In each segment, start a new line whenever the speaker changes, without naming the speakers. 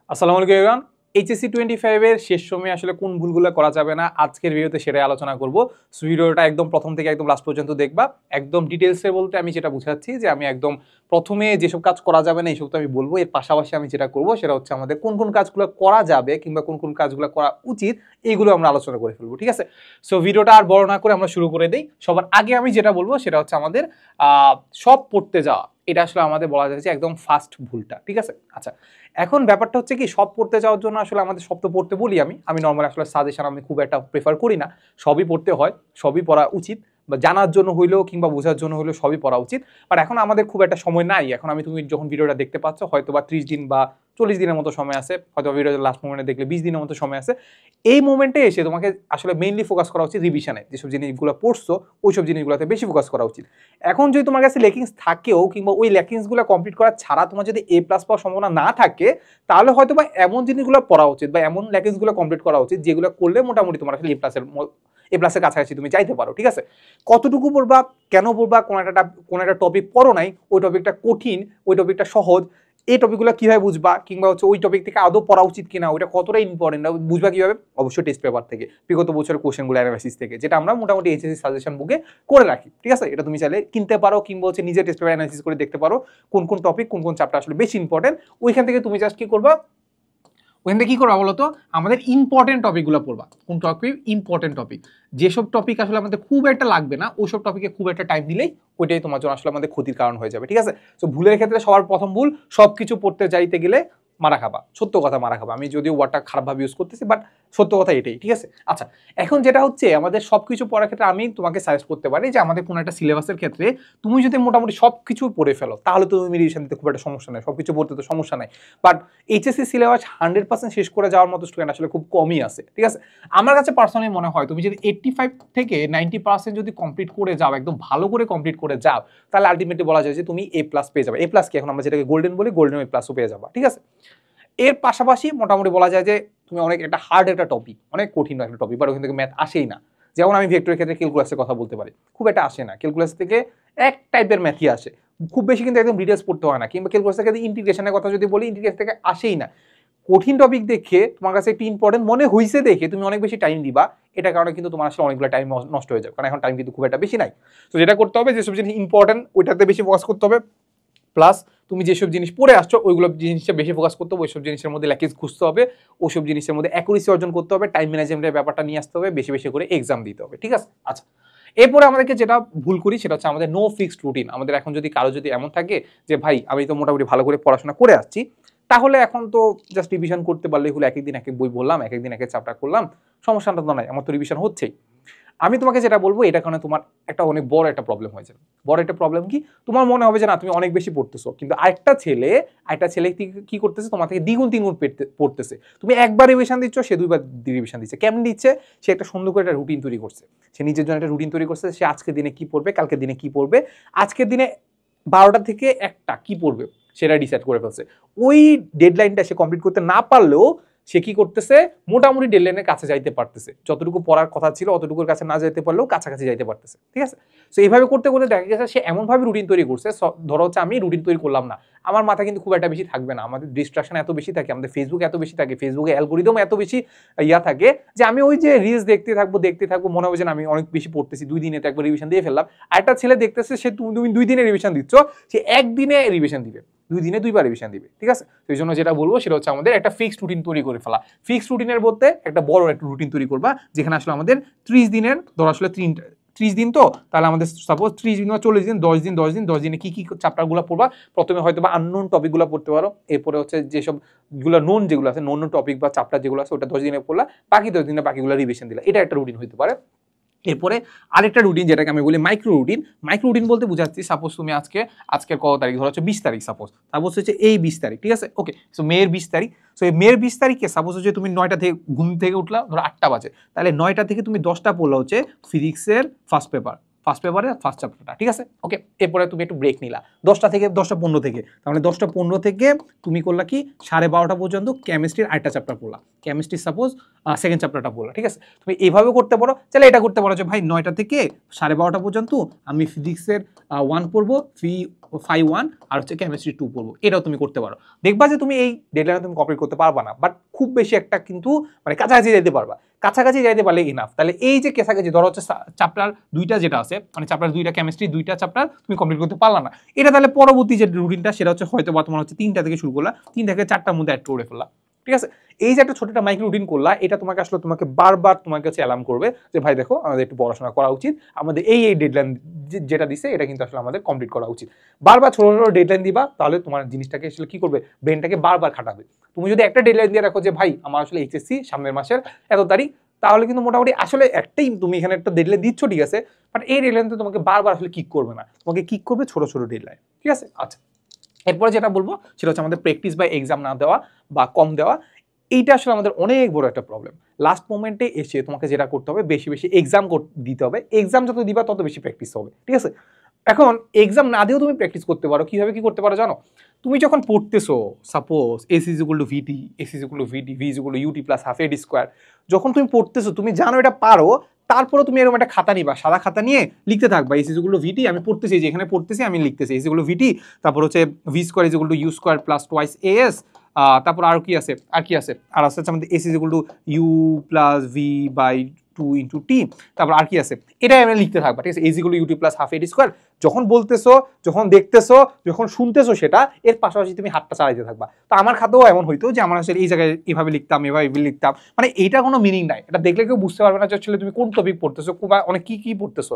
আসসালামু আলাইকুম everyone. HSC 25 এর শেষ সময়ে আসলে কোন ভুলগুলো করা যাবে না আজকের ভিডিওতে সেটাই আলোচনা করব। সো ভিডিওটা একদম প্রথম থেকে একদম লাস্ট পর্যন্ত দেখবা। একদম ডিটেইলসে বলতে আমি যেটা বুঝাচ্ছি যে আমি একদম প্রথমে যেসব কাজ করা যাবে না এইসব তো আমি বলবো, এর পাশাপাশি আমি যেটা করব সেটা হচ্ছে আমাদের কোন কোন কাজগুলো করা যাবে কিংবা কোন কোন কাজগুলো করা উচিত এইগুলো আমরা আলোচনা করে ফেলবো, ঠিক আছে? সো ভিডিওটা আর বড় না করে আমরা শুরু করে দেই। সবার আগে আমি যেটা বলবো সেটা হচ্ছে আমাদের সব পড়তে যাওয়া। এটা আসলে আমাদের বলা যায় যে একদম ফার্স্ট ভুলটা, ঠিক আছে? আচ্ছা, এখন ব্যাপারটা হচ্ছে কি, সব পড়তে যাওয়ার জন্য আসলে আমাদের সব তো পড়তে বলি আমি নর্মালি আসলে সাজেশন আমি খুব একটা প্রেফার করি না। সবই পড়তে হয়, সবই পড়া উচিত, বা জানার জন্য হইলেও কিংবা বোঝার জন্য হইলেও সবই পড়া উচিত। বাট এখন আমাদের খুব একটা সময় নাই। এখন তুমি যখন ভিডিওটা দেখতে পাচ্ছ হয়তো বা 30 দিন বা 40 দিনের মতো সময় আছে, হয়তো ভিডিওর লাস্ট মোমেন্টে দেখলে 20 দিনের মতো সময় আছে। এই মোমেন্টে এসে তোমাকে আসলে মেইনলি ফোকাস করা উচিত রিভিশনে। যেসব জিনিসগুলো পড়ছো ওইসব জিনিসগুলোতে বেশি ফোকাস করা উচিত। এখন যদি তোমার কাছে লেকিংস থাকেও কিংবা ওই লেকিংসগুলো কমপ্লিট করা ছাড়া তোমার যদি A+ পাওয়ার সম্ভাবনা না থাকে, তাহলে হয়তো বা এমন জিনিসগুলো পড়া উচিত বা এমন লেকিংসগুলো কমপ্লিট করা উচিত যেগুলো করলে মোটামুটি তোমার আসলে A+-এর কাছাকাছি তুমি যাইতে পারো, ঠিক আছে? কতটুকু পড়বা, কেন পড়বা, কোন একটা টপিক পড়ো নাই, ওই টপিকটা কঠিন, ওই টপিকটা সহজ, এই টপিকগুলো কিভাবে বুঝবা, কিংবা হচ্ছে ওই টপিক থেকে আদৌ পড়া উচিত কিনা, ওইটা কতটা ইম্পর্টেন্ট বুঝবা কিভাবে? অবশ্যই টেস্ট পেপার থেকে, বিগত বছরের কোশ্চেনগুলো অ্যানালাইসিস থেকে, যেটা আমরা মোটামুটি এইচএসসি সাজেশন বুকে করে রাখি, ঠিক আছে? এটা তুমি চাইলে কিনতে পারো কিংবা হচ্ছে নিজে টেস্ট পেপার অ্যানালাইসিস করে দেখতে পারো কোন কোন টপিক কোন কোন চ্যাপ্টার আসলে বেশি ইম্পর্টেন্ট। ওইখান থেকে তুমি জাস্ট কি করবা, ওখান থেকে কি করবা বলতো, আমাদের ইম্পর্টেন্ট টপিকগুলো পড়বা। কোন টপিক? Important topic. যেসব টপিক আসলে আমাদের খুব একটা লাগবে না, ওইসব টপিকে খুব একটা টাইম দিলেই ওইটাই তোমার জন্য আসলে আমাদের ক্ষতির কারণ হয়ে যাবে, ঠিক আছে? তো ভুলের ক্ষেত্রে সবার প্রথম ভুল, সবকিছু পড়তে যাইতে গেলে মারা খাবা। সত্য কথা, মারা খাবা। আমি যদিও ওয়ার্ডটা খারাপভাবে ইউজ করতেছি, বাট সত্য কথা এটাই, ঠিক আছে? আচ্ছা, এখন যেটা হচ্ছে আমাদের সবকিছু পড়ার ক্ষেত্রে আমি তোমাকে সাজেস্ট করতে পারি যে আমাদের কোনো একটা সিলেবাসের ক্ষেত্রে তুমি যদি মোটামুটি সবকিছু পড়ে ফেলো তাহলে তো তুমি রিভিশন দিতে খুব একটা সমস্যা নেই, সবকিছু পড়তে তো সমস্যা নাই। বাট এইচএসসি সিলেবাস 100% শেষ করে যাওয়ার মতো স্টুডেন্ট আসলে খুব কমই আছে, ঠিক আছে? আমার কাছে পার্সোনালি মনে হয় তুমি যদি 85 থেকে 90% যদি কমপ্লিট করে যাও, একদম ভালো করে কমপ্লিট করে যাও, তাহলে আলটিমেটলি বলা যায় যে তুমি A+ পেয়ে যাবে। A+ কি এখন আমরা যেটাকে গোল্ডেন বলি, গোল্ডেন A+ও পেয়ে যাবা, ঠিক আছে? এর পাশাপাশি মোটামুটি বলা যায় যে তুমি অনেক একটা হার্ড একটা টপিক, অনেক কঠিন একটা টপিক, বাট ওখান থেকে ম্যাথ আসেই না। যেমন আমি ভেক্টরের ক্ষেত্রে ক্যালকুলাসের কথা বলতে পারি, খুব একটা আসে না। ক্যালকুলাস থেকে এক টাইপের ম্যাথই আসে, খুব বেশি কিন্তু একদম ডিটেলস পড়তে হয় না। কিংবা ক্যালকুলাস থেকে ইন্টিগ্রেশনের কথা যদি বলি, ইন্টিগ্রেশন থেকে আসেই না। কঠিন টপিক দেখে তোমার কাছে একটু ইম্পর্টেন্ট মনে হইছে দেখে তুমি অনেক বেশি টাইম দিবা, এটা কারণে কিন্তু তোমার আসলে অনেকগুলো টাইম নষ্ট হয়ে যাবে, কারণ এখন টাইম কিন্তু খুব একটা বেশি নাই। তো যেটা করতে হবে, যেসব জিনিস ইম্পর্টেন্ট ওইটাতে বেশি ফোকাস করতে হবে, প্লাস তুমি যেসব জিনিস পড়ে আসছো ওইগুলো জিনিসটা বেশি ফোকাস করতে হবে, ওইসব জিনিসের মধ্যে ল্যাকিজ খুঁজতে হবে, ওইসব জিনিসের মধ্যে অ্যাকুরেসি অর্জন করতে হবে, টাইম ম্যানেজমেন্টের ব্যাপারটা নিয়ে আসতে হবে, বেশি বেশি করে এক্সাম দিতে হবে, ঠিক আছে? আচ্ছা, এরপরে আমাদেরকে যেটা ভুল করি সেটা হচ্ছে আমাদের নো ফিক্সড রুটিন। আমাদের এখন যদি কারো যদি এমন থাকে যে ভাই আমি তো মোটামুটি ভালো করে পড়াশোনা করে আসছি, তাহলে এখন তো জাস্ট রিভিশন করতে পারলেই হলো, এক একদিন এক এক বই বললাম, এক একদিন এক এক চ্যাপ্টার করলাম, সমস্যাটা তো নাই, আমার তো রিভিশন হচ্ছেই। আমি তোমাকে যেটা বলবো, এটা কারণে তোমার একটা অনেক বড় একটা প্রবলেম হয়ে যাবে। বড় একটা প্রবলেম কি, তোমার মনে হবে যে না তুমি অনেক বেশি পড়তেছো, কিন্তু আরেকটা ছেলে কি করতেছে, তোমার থেকে দ্বিগুণ তিনগুণ পড়তেছে। তুমি একবার রিভিশন দিচ্ছ, সে দুইবার রিভিশন দিচ্ছে। কেমন দিচ্ছে? সে একটা সুন্দর করে একটা রুটিন তৈরি করছে, সে নিজের জন্য একটা রুটিন তৈরি করছে। সে আজকের দিনে কি পড়বে, কালকের দিনে কি পড়বে, আজকের দিনে 12টা থেকে 1টা কি পড়বে সেটা ডিসাইড করে ফেলছে। ওই ডেডলাইনটা সে কমপ্লিট করতে না পারলেও সে কি করতেছে, মোটামুটি ডেডলাইনের কাছে যাইতে পারতেছে। যতটুকু পড়ার কথা ছিল অতটুকুর কাছে না যাইতে পারলেও কাছাকাছি যাইতে পারতেছে, ঠিক আছে? তো এইভাবে করতে করতে দেখা গেছে সে এমনভাবে রুটিন তৈরি করছে, ধরো হচ্ছে আমি রুটিন তৈরি করলাম না, আমার মাথা কিন্তু খুব একটা বেশি থাকবে না, আমাদের ডিস্ট্রাকশন এত বেশি থাকে, আমাদের ফেসবুক এত বেশি থাকে, ফেসবুকে অ্যালগোরিদম এত বেশি থাকে যে আমি ওই যে রিলস দেখতে থাকবো, মনে হবে যে আমি অনেক বেশি পড়তেছি, 2 দিনে তো একবার রিভিশন দিয়ে ফেললাম। আরেকটা ছেলে দেখতেছে, সে তুমি 2 দিনে রিভিশন দিচ্ছ, সে 1 দিনে রিভিশন দিবে, 2 দিনে 2বার রিভিশন দিবে, ঠিক আছে? তো এই জন্য যেটা বলবো সেটা হচ্ছে আমাদের একটা ফিক্সড রুটিন তৈরি করে ফেলা। ফিক্সড রুটিনের বলতে একটা বড় একটা রুটিন তৈরি করবা, যেখানে আসলে আমাদের 30 দিনের, ধরো আসলে 30 দিন, তো তাহলে আমাদের সাপোজ 30 দিন বা 40 দিন, 10 দিনে কি কি চ্যাপ্টারগুলো পড়বা। প্রথমে হয়তো বা আননোন টপিকগুলো পড়তে পারো, এরপরে হচ্ছে যেসব নোন যেগুলো আছে, নোন টপিক বা চ্যাপ্টার যেগুলো আছে ওটা 10 দিনে পড়লা, বাকি 10 দিনে বাকিগুলো রিভিশন দিলা। এটা একটা রুটিন হতে পারে। এরপরে আরেকটা রুটিন যেটাকে আমি বলি মাইক্রো রুটিন। মাইক্রো রুটিন বলতে বুঝাচ্ছি, সাপোজ তুমি আজকের কত তারিখ, ধরো হচ্ছে 20 তারিখ, সাপোজ হচ্ছে এই 20 তারিখ, ঠিক আছে? ওকে, সো মেয়ের 20 তারিখ। সো এই মেয়ের 20 তারিখে সাপোজ হচ্ছে তুমি 9টা থেকে ঘুম থেকে উঠলা, ধরো 8টা বাজে, তাহলে 9টা থেকে তুমি 10টা পড়লা হচ্ছে ফিজিক্সের ফার্স্ট পেপার, ফার্স্ট পেপারের ফার্স্ট চ্যাপ্টারটা, ঠিক আছে? ওকে, এরপরে তুমি একটু ব্রেক নিলা 10টা থেকে 10টা 15 থেকে, তার মানে 10টা 15 থেকে তুমি করলা কি 12:30 পর্যন্ত কেমিস্ট্রির আরেকটা চ্যাপ্টার পড়লা, কেমিস্ট্রি সাপোজ সেকেন্ড চ্যাপ্টারটা পড়লা, ঠিক আছে? তুমি এইভাবে করতে পারো। তাহলে এটা করতে পারো যে ভাই 9টা থেকে 12:30 পর্যন্ত আমি ফিজিক্সের 1 পড়বো, ফাই 1, আর হচ্ছে কেমিস্ট্রি 2 পড়বো, এটাও তুমি করতে পারো। দেখবা যে তুমি এই ডেডলাইনে তুমি কমপ্লিট করতে পারবা না, বাট খুব বেশি একটা কিন্তু মানে কাছাকাছি যেতে পারবা, কাছাকাছি যাইতে পারলে ইনাফ। তাহলে এই যে কাছাকাছি ধরো হচ্ছে চ্যাপ্টার 2টা যেটা আছে, মানে চ্যাপ্টার 2টা কেমিস্ট্রি 2টা চ্যাপ্টার তুমি কমপ্লিট করতে পারলা না, এটা তাহলে পরবর্তী যে রুটিনটা সেটা হচ্ছে হয়তো বা তোমার হচ্ছে 3টা থেকে শুরু করলা, 3 থেকে 4টার মধ্যে অ্যাড করে ফেললা, ঠিক আছে? এই যে একটা ছোটটা মাইক্রো রুটিন করলা, এটা তোমাকে আসলে তোমাকে বারবার তোমার কাছে অ্যালার্ম করবে যে ভাই দেখো আমাদের একটু পড়াশোনা করা উচিত, আমাদের এই ডেডলাইন যেটা দিছে এটা কিন্তু আসলে আমাদের কমপ্লিট করা উচিত। বারবার ছোট ছোট ডেডলাইন দিবা, তাহলে তোমার জিনিসটাকে আসলে কি করবে, ব্রেনটাকে বারবার খাটাবে। তুমি যদি একটা ডেডলাইন দিয়ে রাখো যে ভাই আমার আসলে এইচএসসি সামনের মাসের এত তারিখ, তাহলে কিন্তু মোটামুটি আসলে একটাই তুমি এখানে একটা ডেডলাইন দিচ্ছ, ঠিক আছে, বাট এই ডেডলাইন তো তোমাকে বারবার আসলে কিক করবে না, তোমাকে কিক করবে ছোট ছোট ডেডলাইন, ঠিক আছে? আচ্ছা, এরপরে যেটা বলবো সেটা হচ্ছে আমাদের প্র্যাকটিস বা এক্সাম না দেওয়া বা কম দেওয়া, এইটা আসলে আমাদের অনেক বড় একটা প্রবলেম। লাস্ট মোমেন্টে এসে তোমাকে যেটা করতে হবে, বেশি বেশি এক্সাম দিতে হবে, এক্সাম যত দিবা তত বেশি প্র্যাকটিস হবে, ঠিক আছে? এখন এক্সাম না দিয়েও তুমি প্র্যাকটিস করতে পারো। কিভাবে কি করতে পারো জানো? তুমি যখন পড়তেছো, suppose S is equal to V T, S is equal to V T, V is equal to UT plus half eddy square, যখন তুমি পড়তেছো তুমি জানো এটা পারো, তারপরে তুমি এরকম একটা খাতা নিবা, সাদা খাতা নিয়ে লিখতে থাকবা S is equal to V T, আমি পড়তেছি যেখানে পড়তেছি আমি লিখতেছি S is equal to V T, তারপর হচ্ছে V square is equal to U square plus twice A S, তারপর আর কি আছে, আর আছে আমাদের S is equal to U plus V by 2 into T, তারপর আর কি আছে, এটাই আমরা লিখতে থাকবা, ঠিক আছে? S equal to UT plus half eddy square. যখন বলতেছো, যখন দেখতেছো, যখন শুনতেছো, সেটা এর পাশাপাশি তুমি হাতটা চালাইতে থাকবা। তো আমার খাতেও এমন হইতো যে আমার আসলে এই জায়গায় এভাবে লিখতাম, এভাবে লিখতাম, মানে এইটা কোনো মিনিং নাই, এটা দেখলে কেউ বুঝতে পারবে না যে আসলে তুমি কোন টপিক পড়তেছো, অনেক কি পড়তেছো,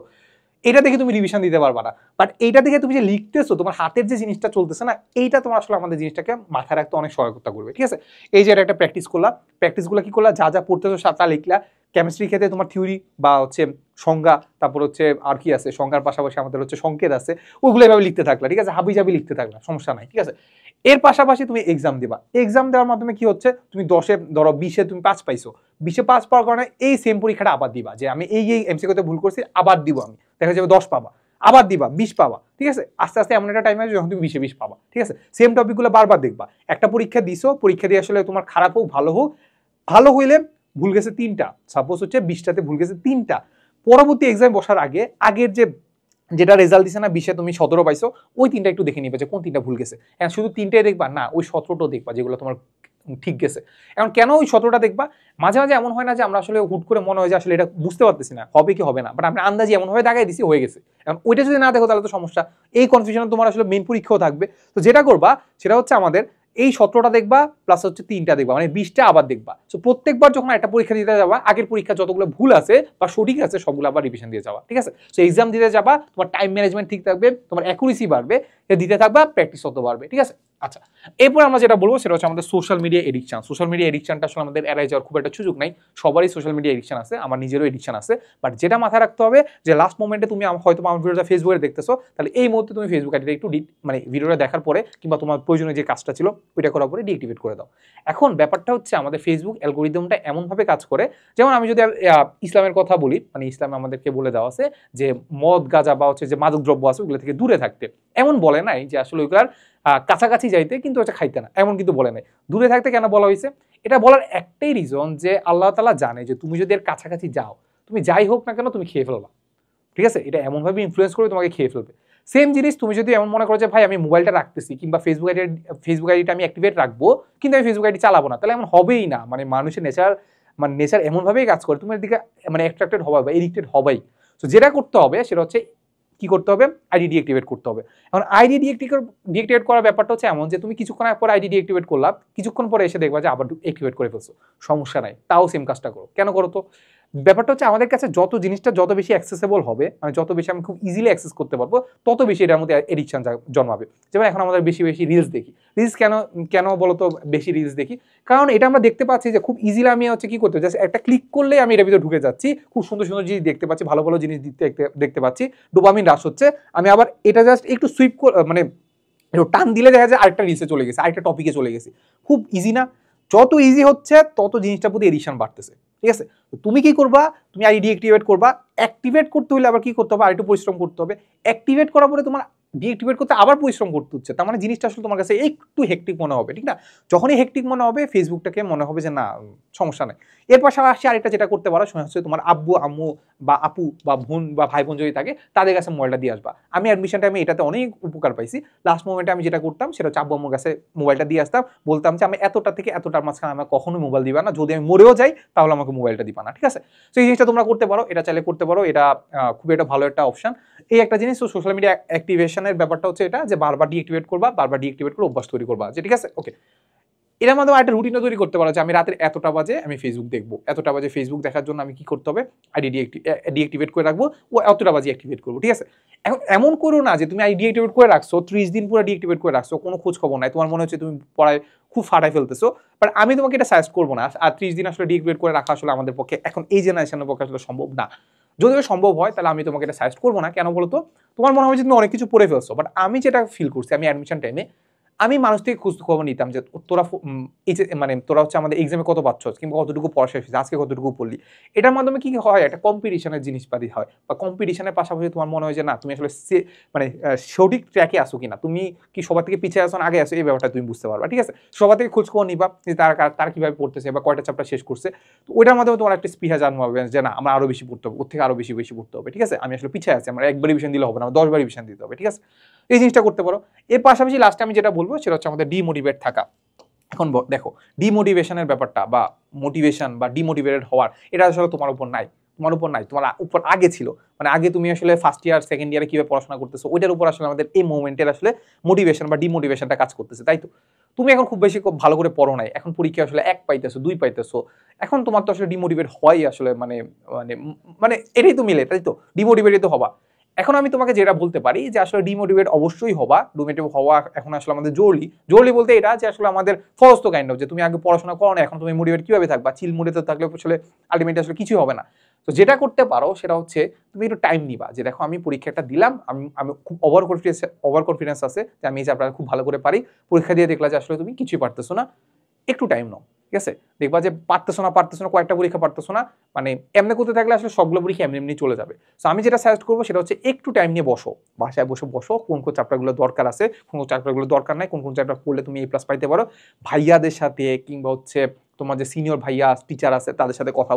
এটা দেখে তুমি রিভিশন দিতে পারবা না। বাট এইটা দেখে তুমি যে লিখতেছো, তোমার হাতের যে জিনিসটা চলতেছে না, এইটা তোমার আসলে আমাদের জিনিসটাকে মাথায় রাখতে অনেক সহায়তা করবে, ঠিক আছে? এই যে একটা প্র্যাকটিস করলা, প্র্যাকটিসগুলো কি করলা, যা যা পড়তেছো তা লিখলা। কেমিস্ট্রি ক্ষেত্রে তোমার থিওরি বা হচ্ছে সংজ্ঞা, তারপর হচ্ছে আর কি আছে, সংজ্ঞার পাশাপাশি আমাদের হচ্ছে সংকেত আছে, ওইগুলো এভাবে লিখতে থাকলা, ঠিক আছে? হাবি জাবি লিখতে থাকলা, সমস্যা নাই, ঠিক আছে? এর পাশাপাশি তুমি এক্সাম দিবা, এক্সাম দেওয়ার মাধ্যমে কি হচ্ছে, তুমি 10-এ ধরো 20-এ তুমি 5 পাইছো, 20-এ 5 পাওয়ার কারণে এই সেম পরীক্ষাটা আবার দিবা, যে আমি এই এমসিকিউতে ভুল করছি আবার দিব, আমি দেখা যাবে 10 পাবা, আবার দিবা 20 পাবা, ঠিক আছে? আস্তে আস্তে এমন একটা টাইম আসবে যখন তুমি 20-এ 20 পাবা, ঠিক আছে? সেম টপিকগুলো বারবার দেখবা। একটা পরীক্ষা দিছো, পরীক্ষা দিয়ে আসলে তোমার খারাপ হোক ভালো হোক, ভালো হইলে ভুল গেছে 3টা, সাপোজ হচ্ছে 20টাতে ভুল গেছে 3টা, পরবর্তী এক্সাম বসার আগে আগের যেটা রেজাল্ট দিছে না 20-এ তুমি 17 পাইছো, ওই 3টা একটু দেখে নিবে যে কোন 3টা ভুল গেছে। এখন শুধু 3টাই দেখবা না, ওই 17টাও দেখবা যেগুলো তোমার ঠিক গেছে। এখন কেন ওই 17টা দেখবা? মাঝে মাঝে এমন হয় না যে আমরা আসলে হুট করে মনে হয় যে আসলে এটা বুঝতে পারতেছি না হবে কি হবে না, বাট আমরা আন্দাজি এমনভাবে দাগাই দিছি হয়ে গেছে। এখন ওইটা যদি না দেখো তাহলে তো সমস্যা, এই কনফিউশন তোমার আসলে মেইন পরীক্ষাও থাকবে। তো যেটা করবা সেটা হচ্ছে আমাদের এই 17টা দেখবা প্লাস হচ্ছে 3টা দেখবা, মানে 20টা আবার দেখবা। তো প্রত্যেকবার যখন একটা পরীক্ষা দিতে যাবা, আগের পরীক্ষা যতগুলো ভুল আছে বা সঠিক আছে সবগুলো আবার রিভিশন দিয়ে যাবা, ঠিক আছে? তো এক্সাম দিতে যাবা, তোমার টাইম ম্যানেজমেন্ট ঠিক থাকবে, তোমার অ্যাকুরেসি বাড়বে, দিতে থাকবা, প্র্যাকটিস হতে পারবে, ঠিক আছে? আচ্ছা, এরপর আমরা যেটা বলবো সেটা হচ্ছে আমাদের social media addiction. Social media এডিকশনটা আসলে আমাদের এড়াই যাওয়ার খুব একটা সুযোগ নাই, সবারই সোশ্যাল মিডিয়া এডিকশন আছে, আমার নিজেরও এডিকশন আছে। বাট যেটা মাথায় রাখতে হবে যে লাস্ট মোমেন্টে তুমি হয়তো আমার ভিডিওটা ফেসবুকে দেখতেছো, তাহলে এই মুহূর্তে তুমি ফেসবুক আইডিটা একটু মানে ভিডিওটা দেখার পরে কিংবা তোমার প্রয়োজনীয় যে কাজটা ছিল ওইটা করার পরে ডিএক্টিভেট করে দাও। এখন ব্যাপারটা হচ্ছে আমাদের ফেসবুক অ্যালগোরিদমটা এমনভাবে কাজ করে, যেমন আমি যদি ইসলামের কথা বলি, মানে ইসলামে আমাদেরকে বলে দেওয়া আছে যে মদ গাঁজা বা হচ্ছে যে মাদক দ্রব্য আছে ওগুলো থেকে দূরে থাকতে। এমন বলে নাই যে আসলে ওইগুলার কাছাকাছি যাইতে, কিন্তু এটা খাইতে না, এমন কিন্তু বলে নাই। দূরে থাকতে কেন বলা হয়েছে? এটা বলার একটাই রিজন যে আল্লাহ তাআলা জানে যে তুমি যদি এর কাছাকাছি যাও, তুমি যাই হোক না কেন তুমি খেয়ে ফেলবা, ঠিক আছে? এটা এমনভাবে ইনফ্লুয়েন্স করে তোমাকে খেয়ে ফেলবে। সেম জিনিস তুমি যদি এমন মনে করো যে ভাই আমি মোবাইলটা রাখতেছি কিংবা ফেসবুক আইডিটা আমি অ্যাক্টিভেট রাখবো, কিন্তু আমি ফেসবুক আইডি চালাবো না, তাহলে এমন হবেই না। মানে মানুষের নেচার এমনভাবেই কাজ করে, তুমি এর দিকে মানে অ্যাট্রাক্টেড হবাই বা এডিক্টেড হবাই। তো যেটা করতে হবে সেটা হচ্ছে কি করতে হবে, আইডি ডিঅ্যাক্টিভেট করতে হবে। এখন আইডি ডিঅ্যাক্টিভেট করার ব্যাপারটা হচ্ছে এমন যে তুমি কিছুক্ষণ পর আইডি ডিঅ্যাক্টিভেট করলা, কিছুক্ষণ পরে এসে দেখবা যে আবার অ্যাক্টিভেট করে ফেলছো, সমস্যা নাই, তাও সেম কাজটা করো। কেন করো? তো ব্যাপারটা হচ্ছে আমাদের কাছে যত বেশি অ্যাক্সেসেবল হবে, মানে যত বেশি আমি খুব ইজিলি অ্যাক্সেস করতে পারবো, তত বেশি এটার মধ্যে এডিকশন জন্মাবে। যেমন এখন আমাদের বেশি রিলস দেখি। রিলস কেন বলতো বেশি রিলস দেখি? কারণ এটা আমরা দেখতে পাচ্ছি যে খুব ইজিলি আমি হচ্ছে কি করতে, জাস্ট একটা ক্লিক করলে আমি এটার ভিতরে ঢুকে যাচ্ছি, খুব সুন্দর সুন্দর জিনিস দেখতে পাচ্ছি, ভালো ভালো জিনিস দেখতে পাচ্ছি, ডোপামিন রাশ হচ্ছে। আমি আবার এটা জাস্ট একটু মানে টান দিলে দেখা যায় আরেকটা রিলসে চলে গেছে, আরেকটা টপিকে চলে গেছি। খুব ইজি না? যত ইজি হচ্ছে তত জিনিসটার প্রতি এডিকশন বাড়তেছে, ঠিক আছে? তো তুমি কি করবা, তুমি আইডি ডিঅ্যাক্টিভেট করবা। অ্যাক্টিভেট করতে হলে আবার কি করতে হবে, আর একটু পরিশ্রম করতে হবে। অ্যাক্টিভেট করার পরে তোমার ডিঅ্যাক্টিভেট করতে আবার পরিশ্রম করতে হচ্ছে, তার মানে জিনিসটা আসলে তোমার কাছে একটু হেক্টিক মনে হবে, ঠিক না? যখনই হেক্টিক মনে হবে ফেসবুকটাকে মনে হবে যে না সমস্যা নেই। এর পাশাপাশি আরেকটা যেটা করতে পারো সেটা হচ্ছে তোমার আব্বু আম্মু বা আপু বা বোন বা ভাই বোন যদি থাকে তাদের কাছে মোবাইলটা দিয়ে আসবা। আমি অ্যাডমিশন টাইমে এটাতে অনেক উপকার পাইছি। লাস্ট মোমেন্টে আমি যেটা করতাম সেটা হচ্ছে আব্বু আম্মুর কাছে মোবাইলটা দিয়ে আসতাম, বলতাম যে আমি এতটা থেকে এতটার মাঝখানে আমার কখনোই মোবাইল দিবা না, যদি আমি মরেও যাই তাহলে আমাকে মোবাইলটা দিবা না, ঠিক আছে? তো এই জিনিসটা তোমরা করতে পারো, এটা চাইলে করতে পারো, এটা খুব একটা ভালো একটা অপশন। এই একটা জিনিস। তো সোশ্যাল মিডিয়া অ্যাক্টিভেশনের ব্যাপারটা হচ্ছে এটা যে বারবার ডিঅ্যাক্টিভেট করবা, বারবার ডিঅ্যাক্টিভেট করে অভ্যাস তৈরি করবা, যে ঠিক আছে ওকে। এর মাধ্যমে একটা রুটিনও তৈরি করতে পারো যে আমি রাতের এতটা বাজে আমি ফেসবুক দেখবো, এতটা বাজে ফেসবুক দেখার জন্য আমি কি করতে হবে, আইডি ডিঅ্যাক্টিভেট করে রাখবো, ও এতটা বাজে অ্যাক্টিভেট করবো, ঠিক আছে? এখন এমন করো না যে তুমি আইডি ডিঅ্যাক্টিভেট করে রাখছো 30 দিন পুরো ডিঅ্যাক্টিভেট করে রাখছো, কোনো খোঁজ খবর নাই, তোমার মনে হচ্ছে তুমি পড়ায় খুব ফাটাই ফেলতেছো, বাট আমি তোমাকে এটা সাজেস্ট করবো না। আর 30 দিন আসলে ডিঅ্যাক্টিভেট করে রাখা আসলে আমাদের পক্ষে এখন এই জেনারেশনের পক্ষে আসলে সম্ভব না। যদিও সম্ভব হয় তাহলে আমি তোমাকে এটা সাজেস্ট করবো না। কেন বলো তো, তোমার মনে হয় যে তুমি অনেক কিছু পড়ে ফেলছো, বাট আমি যেটা ফিল করছি আমি অ্যাডমিশন টাইমে আমি মানুষ থেকে খোঁজ খবর নিতাম যে তোরা এই যে মানে তোরা হচ্ছে আমাদের এক্সামে কত পাচ্ছ কিংবা কতটুকু পড়া শেষ হয়েছে, আজকে কতটুকু পড়লি। এটার মাধ্যমে কি হয়, একটা কম্পিটিশনের জিনিসপাতি হয়, বা কম্পিটিশনের পাশাপাশি তোমার মনে হয় যে না তুমি আসলে মানে সঠিক ট্র্যাকে আসো কিনা, তুমি কি সবার থেকে পিছিয়ে আসো না আগে আসো, এই ব্যাপারটা তুমি বুঝতে পারবা, ঠিক আছে? সবার থেকে খোঁজ খবর নিবা যে তারা কিভাবে পড়তেছে বা কয়টা চ্যাপ্টার শেষ করছে। তো ওইটার মাধ্যমে তোমার একটা স্পৃহা জন্মাবে যে না আমার আরো বেশি পড়তে হবে, ওর থেকে আরো বেশি বেশি পড়তে হবে, ঠিক আছে? আমি আসলে পিছিয়ে আছি, আমার একবার রিভিশন দিলে হবে না, আমার 10 বার রিভিশন দিতে হবে, ঠিক আছে? এই জিনিসটা করতে পারো। এর পাশাপাশি লাস্টে আমি যেটা বলবো সেটা হচ্ছে আমাদের ডিমোটিভেট থাকা। এখন দেখো ডিমোটিভেশনের ব্যাপারটা বা মোটিভেশন বা ডিমোটিভেটেড হওয়ার এটা আসলে তোমার উপর নাই, তোমার উপর নাই, তোমার উপর আগে ছিল। মানে আগে তুমি আসলে ফার্স্ট ইয়ার সেকেন্ড ইয়ারে কিভাবে পড়াশোনা করতেছো ওইটার উপর আসলে আমাদের এই মোমেন্টের আসলে মোটিভেশন বা ডিমোটিভেশনটা কাজ করতেছে, তাই তো? তুমি এখন খুব বেশি খুব ভালো করে পড়ো নাই, এখন পরীক্ষা আসলে 1 পাইতেছো 2 পাইতেছো, এখন তোমার তো আসলে ডিমোটিভেট হয় আসলে মানে মানে মানে এটাই তো মিলে, তাই তো? ডিমোটিভেটই তো হবা। এখন আমি তোমাকে যেটা বলতে পারি যে আসলে ডিমোটিভেট অবশ্যই হবা, ডিমোটিভেট হওয়া এখন আসলে আমাদের জরুরি বলতে এটা যে আসলে আমাদের ফরজ কাইন্ড অফ, যে তুমি আগে পড়াশোনা করো না এখন তুমি মোটিভেট কিভাবে থাকবা, চিল মুডে থাকলে আসলে আলটিমেটলি আসলে কিছুই হবে না। তো যেটা করতে পারো সেটা হচ্ছে তুমি একটু টাইম নিবা, যে দেখো আমি পরীক্ষাটা দিলাম, আমি খুব ওভার কনফিডেন্স আছে যে আমি এই চ্যাপ্টার খুব ভালো করে পারি, পরীক্ষা দিয়ে দেখলা যে আসলে তুমি কিছুই পারতেছো না, একটু টাইম নাও, ঠিক আছে? দেখবা যে পারতেছো না কয়েকটা পরীক্ষা পারতেছো না, মানে এমনি করতে থাকলে আসলে সবগুলো পরীক্ষা এমনি এমনি চলে যাবে। সো আমি যেটা সাজেস্ট করবো সেটা হচ্ছে একটু টাইম নিয়ে বসো, বাসায় বসো কোন কোন চ্যাপ্টারগুলো দরকার আছে, কোন কোন চ্যাপ্টারগুলো দরকার নাই, কোন কোন চ্যাপ্টার পড়লে তুমি A+ পাইতে পারো, ভাইয়াদের সাথে কিংবা হচ্ছে তোমার যে সিনিয়র ভাইয়া টিচার আছে তাদের সাথে কথা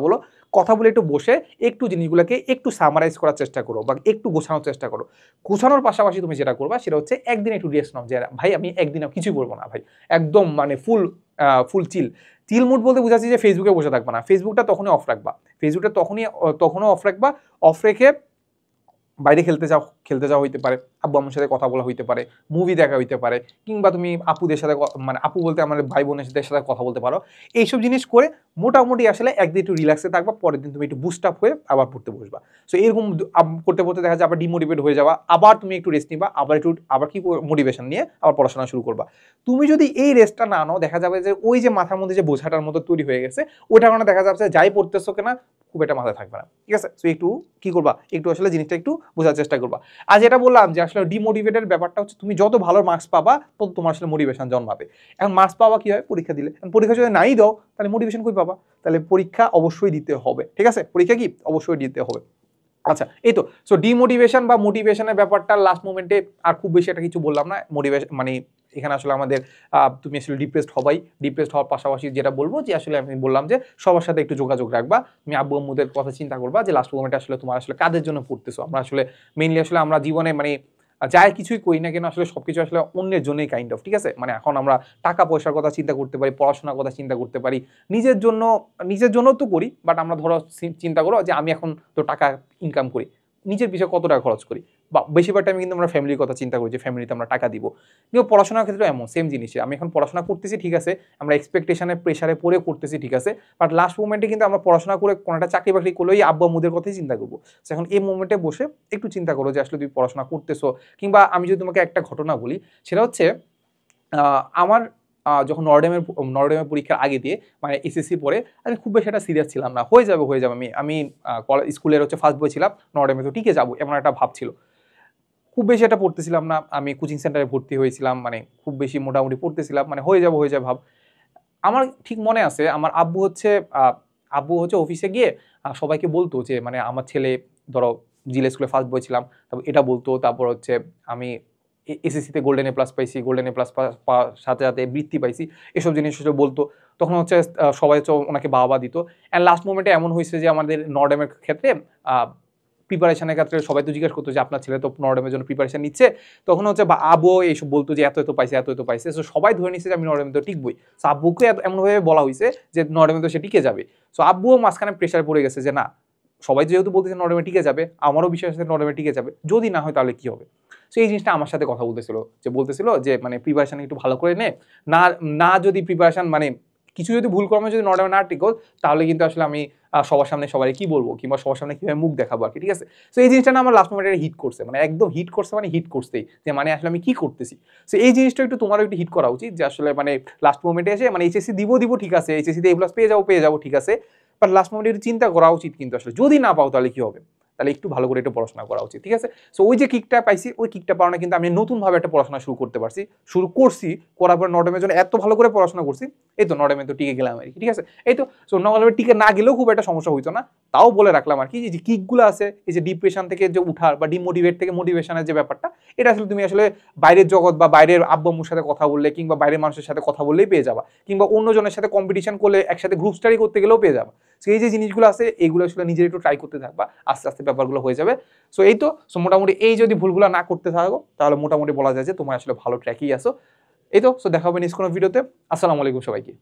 বলে একটু বসে একটু জিনিসগুলোকে একটু সামারাইজ করার চেষ্টা করো বা একটু গোছানোর চেষ্টা করো। গোছানোর পাশাপাশি তুমি যেটা করবা সেটা হচ্ছে একদিন একটু রেস্ট নাও, যে ভাই আমি একদিন কিছুই বলবো না ভাই, একদম মানে ফুল চিল মুড বলতে বোঝাচ্ছি যে ফেসবুকে বসে থাকবা না, ফেসবুকটা তখনই অফ রাখবা, ফেসবুকটা তখনও অফ রাখবা, অফ রেখে বাইরে খেলতে যাওয়া হইতে পারে, আব্বু আম্মুর সাথে কথা বলা হইতে পারে, মুভি দেখা হইতে পারে, কিংবা তুমি আপুদের সাথে মানে আপু বলতে আমার ভাই বোনের সাথে কথা বলতে পারো। এইসব জিনিস করে মোটামুটি আসলে একদিন একটু রিল্যাক্সে থাকবা, পরের দিন তুমি একটু বুস্ট আপ হয়ে আবার পড়তে বসবা। সো এরকম করতে দেখা যায় আবার ডিমোটিভেট হয়ে যাওয়া, আবার তুমি একটু রেস্ট নিবা, আবার কি মোটিভেশন নিয়ে আবার পড়াশোনা শুরু করবা। তুমি যদি এই রেস্টটা না নাও দেখা যাবে যে ওই যে মাথার মধ্যে যে বোঝাটার মতো তৈরি হয়ে গেছে ওইটার কারণে দেখা যাচ্ছে যাই পড়তেছো কিনা খুব একটা মাথায় থাকবে না, ঠিক আছে? সো একটু কি করবা, একটু আসলে জিনিসটা একটু বোঝার চেষ্টা করবা। আর যেটা বললাম যে আসলে ডিমোটিভেটেড ব্যাপারটা হচ্ছে তুমি যত ভালো মার্কস পাবা তত তোমার আসলে মোটিভেশন জন্মাবে। এখন মার্কস পাওয়া কি হয়, পরীক্ষা দিলে, পরীক্ষা যদি নাই দাও তাহলে মোটিভেশন কই পাবা? তাহলে পরীক্ষা অবশ্যই দিতে হবে, ঠিক আছে? পরীক্ষা কি অবশ্যই দিতে হবে। আচ্ছা এই তো। সো ডিমোটিভেশন বা মোটিভেশনের ব্যাপারটা লাস্ট মোমেন্টে আর খুব বেশি একটা কিছু বললাম না। মোটিভেশন মানে এখানে আসলে আমাদের তুমি আসলে ডিপ্রেসড হওয়ার পাশাপাশি যেটা বলবো যে আসলে আমি বললাম যে সবার সাথে একটু যোগাযোগ রাখবা, তুমি আব্বু আম্মুদের কথা চিন্তা করবা যে লাস্ট মোমেন্টে আসলে তোমার আসলে কাদের জন্য পড়তেছো। আমরা আসলে মেইনলি আসলে আমরা জীবনে মানে যাই কিছুই করি না কেন আসলে সবকিছু আসলে অন্যের জন্যই কাইন্ড অফ, ঠিক আছে? মানে এখন আমরা টাকা পয়সার কথা চিন্তা করতে পারি, পড়াশোনার কথা চিন্তা করতে পারি, নিজের জন্য তো করি, বাট আমরা ধরো চিন্তা করো যে আমি এখন তো টাকা ইনকাম করি, নিজের পিছনে কত টাকা খরচ করি, বা বেশিরভাগ টাইমে কিন্তু আমরা ফ্যামিলির কথা চিন্তা করি যে ফ্যামিলিতে আমরা টাকা দিব। কিন্তু পড়াশোনার ক্ষেত্রে এমন সেম জিনিসই, আমি এখন পড়াশোনা করতেছি ঠিক আছে, আমরা এক্সপেকটেশনের প্রেশারে পড়ে করতেছি ঠিক আছে, বাট লাস্ট মোমেন্টে কিন্তু আমরা পড়াশোনা করে কোনো একটা চাকরি বাকরি করলে ওই আব্বু আম্মুদের কথাই চিন্তা করবো। এখন এই মোমেন্টে বসে একটু চিন্তা করো যে আসলে তুমি পড়াশোনা করতেছো। কিংবা আমি যদি তোমাকে একটা ঘটনা বলি সেটা হচ্ছে আমার যখন নরডেমের পরীক্ষার আগে দিয়ে মানে এসএসসি পরে আমি খুব বেশি একটা সিরিয়াস ছিলাম না, হয়ে যাবে আমি স্কুলের হচ্ছে ফার্স্ট বয় ছিলাম, নরডেমে তো টিকে যাবো এমন একটা ভাব ছিল, খুব বেশি এটা পড়তেছিলাম না। আমি কোচিং সেন্টারে ভর্তি হয়েছিলাম, মানে খুব বেশি মোটামুটি পড়তেছিলাম, মানে হয়ে যাবো ভাব। আমার ঠিক মনে আছে আমার আব্বু হচ্ছে অফিসে গিয়ে সবাইকে বলতো যে মানে আমার ছেলে ধরো জিলা স্কুলে ফার্স্ট বয় ছিলাম, তারপর এটা বলতো, তারপর হচ্ছে আমি এসএসসিতে গোল্ডেন এ প্লাস পাইছি, গোল্ডেন এ প্লাস সাথে সাথে বৃত্তি পাইছি, এসব জিনিস বলতো। তখন হচ্ছে সবাই হচ্ছে ওনাকে বাবা দিত। অ্যান্ড লাস্ট মোমেন্টে এমন হয়েছে যে আমাদের নর্ডেমের ক্ষেত্রে প্রিপারেশনের ক্ষেত্রে সবাই তো জিজ্ঞেস করতো যে আপনার ছেলে তো নর্ডেমের জন্য প্রিপারেশন নিচ্ছে, তখন হচ্ছে আবু এইসব বলতো যে এত এত পাইছে এত এত পাইছে, সো সবাই ধরে নিচ্ছে যে আমি নর্ডেমে তো টিকবই। সো আব্বুকে এমনভাবে বলা হয়েছে যে নর্ডেমে তো সে টিকে যাবে। সো আব্বুও মাঝখানে প্রেশার পড়ে গেছে যে না, সবাই যেহেতু বলতেছে নর্ডেমে টিকে যাবে, আমারও বিশ্বাস আছে নর্ডেমে টিকে যাবে, যদি না হয় তাহলে কি হবে। সো এই জিনিসটা আমার সাথে কথা বলতেছিল যে মানে প্রিপারেশন একটু ভালো করে নে, না না যদি প্রিপারেশন মানে কিছু যদি ভুল কর্মে যদি নর্ডেমে না টিকো, তাহলে কিন্তু আসলে আমি সবার সামনে সবাই কি বলবো কিংবা সবার সামনে কিভাবে মুখ দেখাবো আর কি, ঠিক আছে। সো এই জিনিসটা না আমার লাস্ট মোমেন্টে হিট করছে, মানে একদম হিট করছে, মানে হিট করছেই যে মানে আসলে আমি কি করতেছি। সো এই জিনিসটা একটু তোমারও একটু হিট করা উচিত যে আসলে মানে লাস্ট মোমেন্টে এসে মানে এইচএসসি দিব ঠিক আছে, এইচএসসিতে A+ পেয়ে যাবো ঠিক আছে, বাট লাস্ট মোমেন্টে একটু চিন্তা করা উচিত কিন্তু আসলে যদি না পাও তাহলে কি হবে, তাহলে একটু ভালো করে একটু পড়াশোনা করা উচিত, ঠিক আছে। সো ওই যে কিকটা পাইছি, ওই কিকটা পাওয়া কিন্তু আমি নতুনভাবে একটা পড়াশোনা শুরু করছি, করার পর নর্ডেমের জন্য এত ভালো করে পড়াশোনা করছি, এই তো নর্ডেমে তো টিকে গেলাম আর কি, ঠিক আছে। এই তো সো নর্ডেমে টিকে না গেলেও খুব একটা সমস্যা হইতো না। তাও বলে রাখলাম আর কি যে কিকগুলো আছে, এই যে ডিপ্রেশন থেকে যে উঠার বা ডিমোটিভেট থেকে মোটিভেশনের যে ব্যাপারটা, এটা আসলে তুমি আসলে বাইরের জগৎ বা বাইরের আব্বুর সাথে কথা বললে কিংবা বাইরের মানুষের সাথে কথা বললেই পেয়ে যাবা, কিংবা অন্যজনের সাথে কম্পিটিশন করলে একসাথে গ্রুপ স্টাডি করতে গেলেও পেয়ে যাবা। সো এই যে জিনিসগুলো আছে এগুলো আসলে নিজের একটু ট্রাই করতে থাকবা, আস্তে আস্তে ব্যাপারগুলো হয়ে যাবে। সো এই তো, সো মোটামুটি এই যদি ভুলগুলো না করতে থাকো তাহলে মোটামুটি বলা যায় যে তোমার আসলে ভালো ট্র্যাকেই আসো। এই তো, সো দেখা হবে নেক্সট কোনো ভিডিওতে। আসসালামু আলাইকুম সবাইকে।